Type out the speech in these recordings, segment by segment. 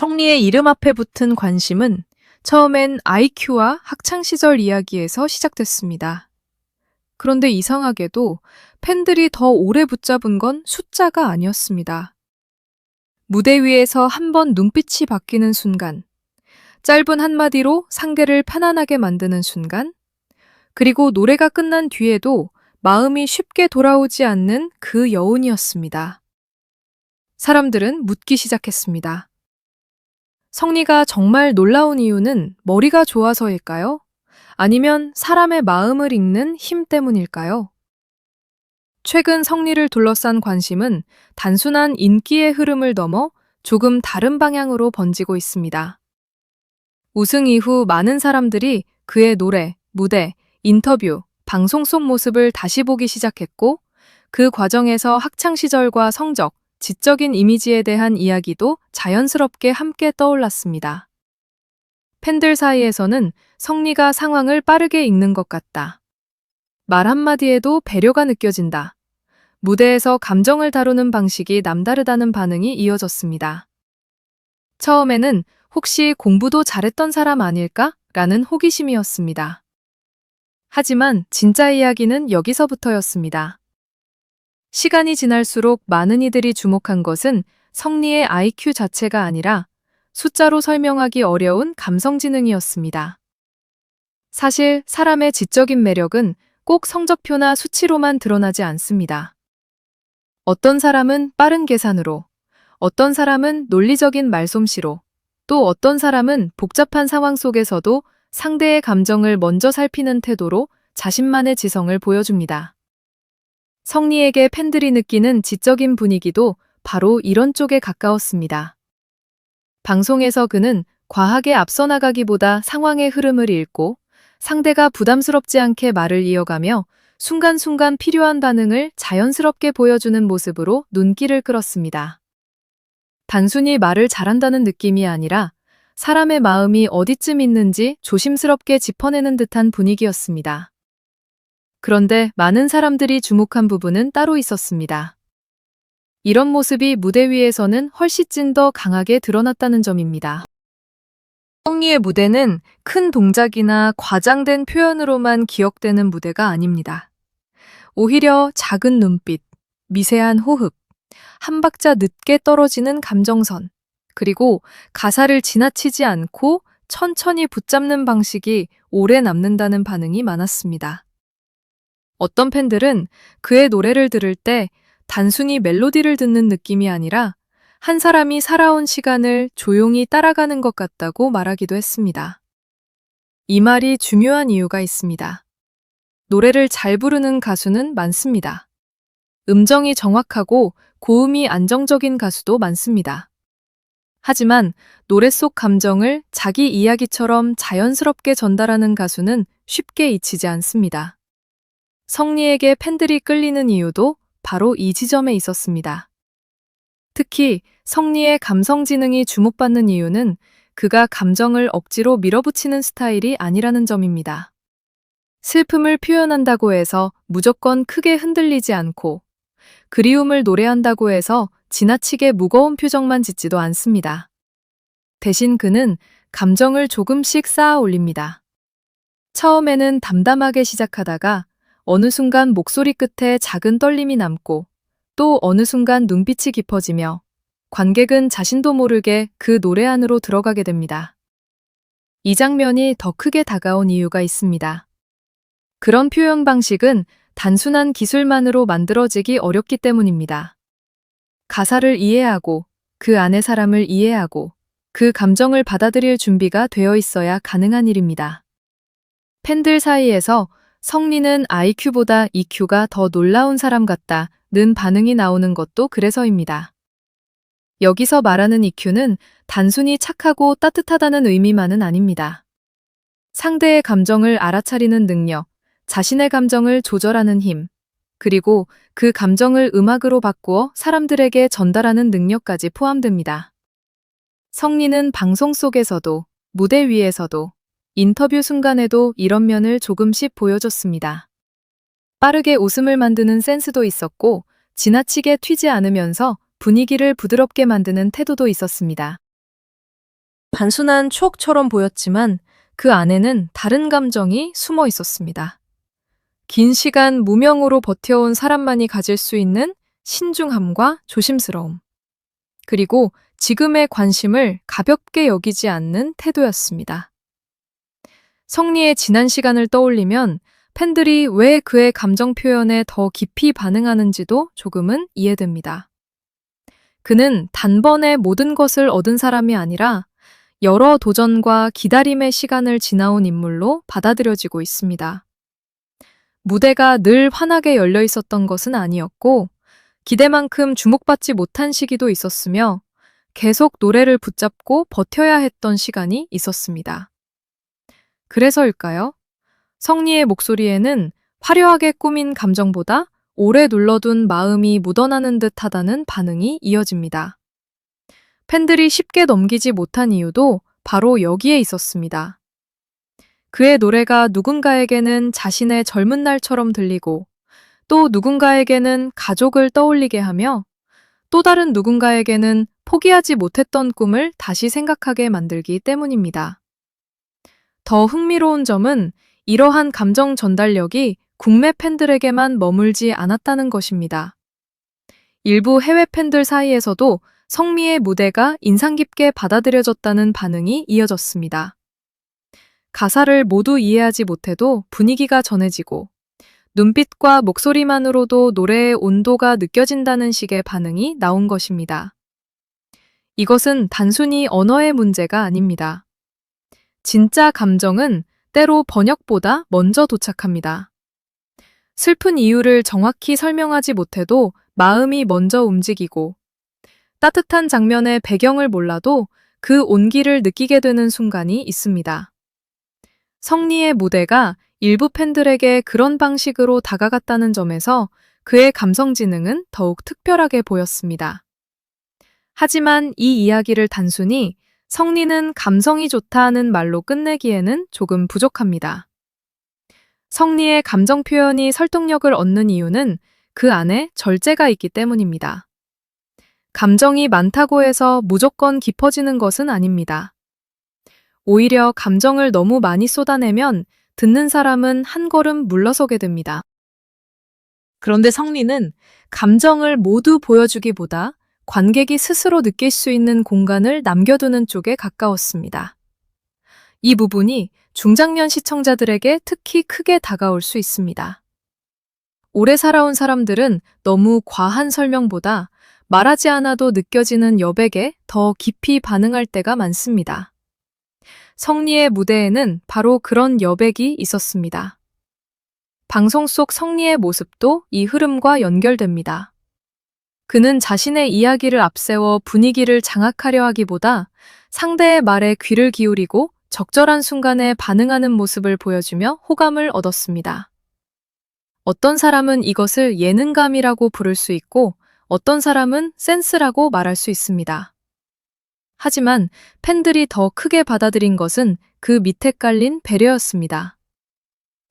성리의 이름 앞에 붙은 관심은 처음엔 아이큐와 학창시절 이야기에서 시작됐습니다. 그런데 이상하게도 팬들이 더 오래 붙잡은 건 숫자가 아니었습니다. 무대 위에서 한 번 눈빛이 바뀌는 순간, 짧은 한마디로 상대를 편안하게 만드는 순간, 그리고 노래가 끝난 뒤에도 마음이 쉽게 돌아오지 않는 그 여운이었습니다. 사람들은 묻기 시작했습니다. 성리가 정말 놀라운 이유는 머리가 좋아서일까요? 아니면 사람의 마음을 읽는 힘 때문일까요? 최근 성리를 둘러싼 관심은 단순한 인기의 흐름을 넘어 조금 다른 방향으로 번지고 있습니다. 우승 이후 많은 사람들이 그의 노래, 무대, 인터뷰, 방송 속 모습을 다시 보기 시작했고, 그 과정에서 학창시절과 성적, 지적인 이미지에 대한 이야기도 자연스럽게 함께 떠올랐습니다. 팬들 사이에서는 성리가 상황을 빠르게 읽는 것 같다. 말 한마디에도 배려가 느껴진다. 무대에서 감정을 다루는 방식이 남다르다는 반응이 이어졌습니다. 처음에는 혹시 공부도 잘했던 사람 아닐까? 라는 호기심이었습니다. 하지만 진짜 이야기는 여기서부터였습니다. 시간이 지날수록 많은 이들이 주목한 것은 성리의 IQ 자체가 아니라 숫자로 설명하기 어려운 감성지능이었습니다. 사실 사람의 지적인 매력은 꼭 성적표나 수치로만 드러나지 않습니다. 어떤 사람은 빠른 계산으로, 어떤 사람은 논리적인 말솜씨로, 또 어떤 사람은 복잡한 상황 속에서도 상대의 감정을 먼저 살피는 태도로 자신만의 지성을 보여줍니다. 성리에게 팬들이 느끼는 지적인 분위기도 바로 이런 쪽에 가까웠습니다. 방송에서 그는 과하게 앞서 나가기보다 상황의 흐름을 읽고 상대가 부담스럽지 않게 말을 이어가며 순간순간 필요한 반응을 자연스럽게 보여주는 모습으로 눈길을 끌었습니다. 단순히 말을 잘한다는 느낌이 아니라 사람의 마음이 어디쯤 있는지 조심스럽게 짚어내는 듯한 분위기였습니다. 그런데 많은 사람들이 주목한 부분은 따로 있었습니다. 이런 모습이 무대 위에서는 훨씬 더 강하게 드러났다는 점입니다. 성리의 무대는 큰 동작이나 과장된 표현으로만 기억되는 무대가 아닙니다. 오히려 작은 눈빛, 미세한 호흡, 한 박자 늦게 떨어지는 감정선, 그리고 가사를 지나치지 않고 천천히 붙잡는 방식이 오래 남는다는 반응이 많았습니다. 어떤 팬들은 그의 노래를 들을 때 단순히 멜로디를 듣는 느낌이 아니라 한 사람이 살아온 시간을 조용히 따라가는 것 같다고 말하기도 했습니다. 이 말이 중요한 이유가 있습니다. 노래를 잘 부르는 가수는 많습니다. 음정이 정확하고 고음이 안정적인 가수도 많습니다. 하지만 노래 속 감정을 자기 이야기처럼 자연스럽게 전달하는 가수는 쉽게 잊히지 않습니다. 성리에게 팬들이 끌리는 이유도 바로 이 지점에 있었습니다. 특히 성리의 감성지능이 주목받는 이유는 그가 감정을 억지로 밀어붙이는 스타일이 아니라는 점입니다. 슬픔을 표현한다고 해서 무조건 크게 흔들리지 않고, 그리움을 노래한다고 해서 지나치게 무거운 표정만 짓지도 않습니다. 대신 그는 감정을 조금씩 쌓아 올립니다. 처음에는 담담하게 시작하다가 어느 순간 목소리 끝에 작은 떨림이 남고 또 어느 순간 눈빛이 깊어지며 관객은 자신도 모르게 그 노래 안으로 들어가게 됩니다. 이 장면이 더 크게 다가온 이유가 있습니다. 그런 표현 방식은 단순한 기술만으로 만들어지기 어렵기 때문입니다. 가사를 이해하고 그 안의 사람을 이해하고 그 감정을 받아들일 준비가 되어 있어야 가능한 일입니다. 팬들 사이에서 성리는 IQ보다 EQ가 더 놀라운 사람 같다는 반응이 나오는 것도 그래서입니다. 여기서 말하는 EQ는 단순히 착하고 따뜻하다는 의미만은 아닙니다. 상대의 감정을 알아차리는 능력, 자신의 감정을 조절하는 힘, 그리고 그 감정을 음악으로 바꾸어 사람들에게 전달하는 능력까지 포함됩니다. 성리는 방송 속에서도, 무대 위에서도, 인터뷰 순간에도 이런 면을 조금씩 보여줬습니다. 빠르게 웃음을 만드는 센스도 있었고, 지나치게 튀지 않으면서 분위기를 부드럽게 만드는 태도도 있었습니다. 단순한 추억처럼 보였지만 그 안에는 다른 감정이 숨어 있었습니다. 긴 시간 무명으로 버텨온 사람만이 가질 수 있는 신중함과 조심스러움, 그리고 지금의 관심을 가볍게 여기지 않는 태도였습니다. 성리의 지난 시간을 떠올리면 팬들이 왜 그의 감정 표현에 더 깊이 반응하는지도 조금은 이해됩니다. 그는 단번에 모든 것을 얻은 사람이 아니라 여러 도전과 기다림의 시간을 지나온 인물로 받아들여지고 있습니다. 무대가 늘 환하게 열려 있었던 것은 아니었고, 기대만큼 주목받지 못한 시기도 있었으며, 계속 노래를 붙잡고 버텨야 했던 시간이 있었습니다. 그래서일까요? 성리의 목소리에는 화려하게 꾸민 감정보다 오래 눌러둔 마음이 묻어나는 듯 하다는 반응이 이어집니다. 팬들이 쉽게 넘기지 못한 이유도 바로 여기에 있었습니다. 그의 노래가 누군가에게는 자신의 젊은 날처럼 들리고, 또 누군가에게는 가족을 떠올리게 하며, 또 다른 누군가에게는 포기하지 못했던 꿈을 다시 생각하게 만들기 때문입니다. 더 흥미로운 점은 이러한 감정 전달력이 국내 팬들에게만 머물지 않았다는 것입니다. 일부 해외 팬들 사이에서도 성미의 무대가 인상 깊게 받아들여졌다는 반응이 이어졌습니다. 가사를 모두 이해하지 못해도 분위기가 전해지고, 눈빛과 목소리만으로도 노래의 온도가 느껴진다는 식의 반응이 나온 것입니다. 이것은 단순히 언어의 문제가 아닙니다. 진짜 감정은 때로 번역보다 먼저 도착합니다. 슬픈 이유를 정확히 설명하지 못해도 마음이 먼저 움직이고, 따뜻한 장면의 배경을 몰라도 그 온기를 느끼게 되는 순간이 있습니다. 성리의 무대가 일부 팬들에게 그런 방식으로 다가갔다는 점에서 그의 감성 지능은 더욱 특별하게 보였습니다. 하지만 이 이야기를 단순히 성리는 감성이 좋다는 말로 끝내기에는 조금 부족합니다. 성리의 감정 표현이 설득력을 얻는 이유는 그 안에 절제가 있기 때문입니다. 감정이 많다고 해서 무조건 깊어지는 것은 아닙니다. 오히려 감정을 너무 많이 쏟아내면 듣는 사람은 한 걸음 물러서게 됩니다. 그런데 성리는 감정을 모두 보여주기보다 관객이 스스로 느낄 수 있는 공간을 남겨두는 쪽에 가까웠습니다. 이 부분이 중장년 시청자들에게 특히 크게 다가올 수 있습니다. 오래 살아온 사람들은 너무 과한 설명보다 말하지 않아도 느껴지는 여백에 더 깊이 반응할 때가 많습니다. 성리의 무대에는 바로 그런 여백이 있었습니다. 방송 속 성리의 모습도 이 흐름과 연결됩니다. 그는 자신의 이야기를 앞세워 분위기를 장악하려 하기보다 상대의 말에 귀를 기울이고 적절한 순간에 반응하는 모습을 보여주며 호감을 얻었습니다. 어떤 사람은 이것을 예능감이라고 부를 수 있고, 어떤 사람은 센스라고 말할 수 있습니다. 하지만 팬들이 더 크게 받아들인 것은 그 밑에 깔린 배려였습니다.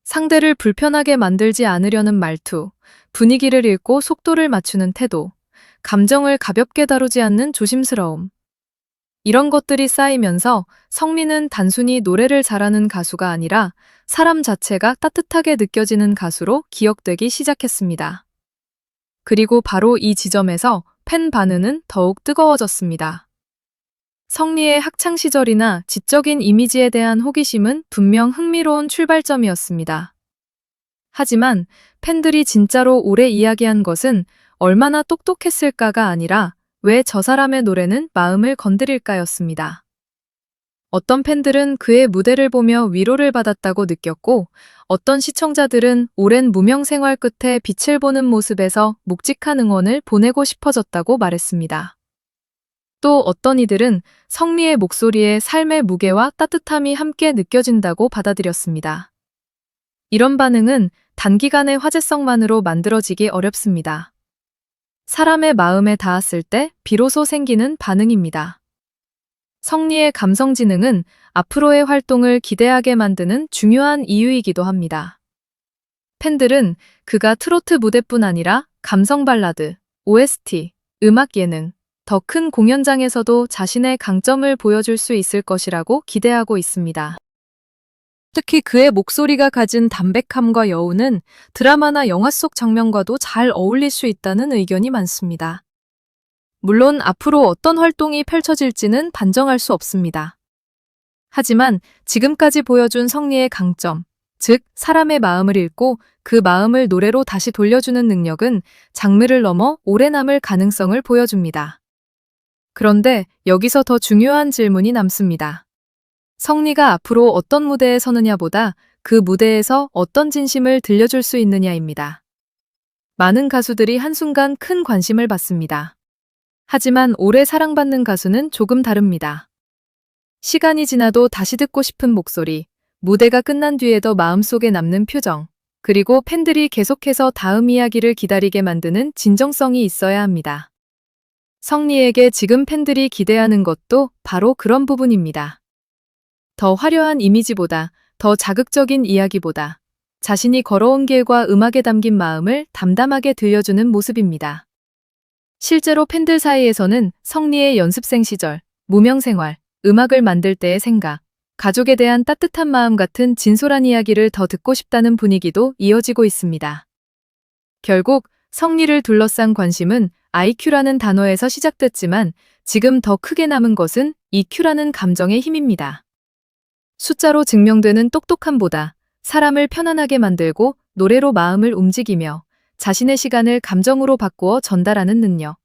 상대를 불편하게 만들지 않으려는 말투, 분위기를 읽고 속도를 맞추는 태도, 감정을 가볍게 다루지 않는 조심스러움. 이런 것들이 쌓이면서 성민은 단순히 노래를 잘하는 가수가 아니라 사람 자체가 따뜻하게 느껴지는 가수로 기억되기 시작했습니다. 그리고 바로 이 지점에서 팬 반응은 더욱 뜨거워졌습니다. 성리의 학창시절이나 지적인 이미지에 대한 호기심은 분명 흥미로운 출발점이었습니다. 하지만 팬들이 진짜로 오래 이야기한 것은 얼마나 똑똑했을까가 아니라 왜 저 사람의 노래는 마음을 건드릴까였습니다. 어떤 팬들은 그의 무대를 보며 위로를 받았다고 느꼈고, 어떤 시청자들은 오랜 무명 생활 끝에 빛을 보는 모습에서 묵직한 응원을 보내고 싶어졌다고 말했습니다. 또 어떤 이들은 성미의 목소리에 삶의 무게와 따뜻함이 함께 느껴진다고 받아들였습니다. 이런 반응은 단기간의 화제성만으로 만들어지기 어렵습니다. 사람의 마음에 닿았을 때 비로소 생기는 반응입니다. 성리의 감성지능은 앞으로의 활동을 기대하게 만드는 중요한 이유이기도 합니다. 팬들은 그가 트로트 무대뿐 아니라 감성 발라드, OST, 음악 예능, 더 큰 공연장에서도 자신의 강점을 보여줄 수 있을 것이라고 기대하고 있습니다. 특히 그의 목소리가 가진 담백함과 여운은 드라마나 영화 속 장면과도 잘 어울릴 수 있다는 의견이 많습니다. 물론 앞으로 어떤 활동이 펼쳐질지는 단정할 수 없습니다. 하지만 지금까지 보여준 성리의 강점, 즉 사람의 마음을 읽고 그 마음을 노래로 다시 돌려주는 능력은 장르를 넘어 오래 남을 가능성을 보여줍니다. 그런데 여기서 더 중요한 질문이 남습니다. 성리가 앞으로 어떤 무대에 서느냐보다 그 무대에서 어떤 진심을 들려줄 수 있느냐입니다. 많은 가수들이 한순간 큰 관심을 받습니다. 하지만 오래 사랑받는 가수는 조금 다릅니다. 시간이 지나도 다시 듣고 싶은 목소리, 무대가 끝난 뒤에도 마음속에 남는 표정, 그리고 팬들이 계속해서 다음 이야기를 기다리게 만드는 진정성이 있어야 합니다. 성리에게 지금 팬들이 기대하는 것도 바로 그런 부분입니다. 더 화려한 이미지보다, 더 자극적인 이야기보다 자신이 걸어온 길과 음악에 담긴 마음을 담담하게 들려주는 모습입니다. 실제로 팬들 사이에서는 성리의 연습생 시절, 무명 생활, 음악을 만들 때의 생각, 가족에 대한 따뜻한 마음 같은 진솔한 이야기를 더 듣고 싶다는 분위기도 이어지고 있습니다. 결국 성리를 둘러싼 관심은 IQ라는 단어에서 시작됐지만 지금 더 크게 남은 것은 EQ라는 감정의 힘입니다. 숫자로 증명되는 똑똑함보다 사람을 편안하게 만들고 노래로 마음을 움직이며 자신의 시간을 감정으로 바꾸어 전달하는 능력.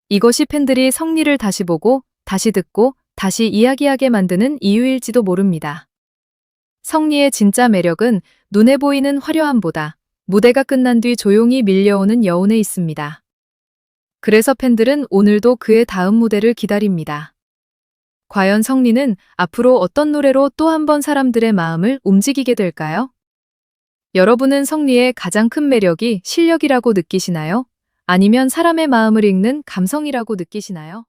이것이 팬들이 성리를 다시 보고, 다시 듣고, 다시 이야기하게 만드는 이유일지도 모릅니다. 성리의 진짜 매력은 눈에 보이는 화려함보다 무대가 끝난 뒤 조용히 밀려오는 여운에 있습니다. 그래서 팬들은 오늘도 그의 다음 무대를 기다립니다. 과연 성리는 앞으로 어떤 노래로 또 한 번 사람들의 마음을 움직이게 될까요? 여러분은 성리의 가장 큰 매력이 실력이라고 느끼시나요? 아니면 사람의 마음을 읽는 감성이라고 느끼시나요?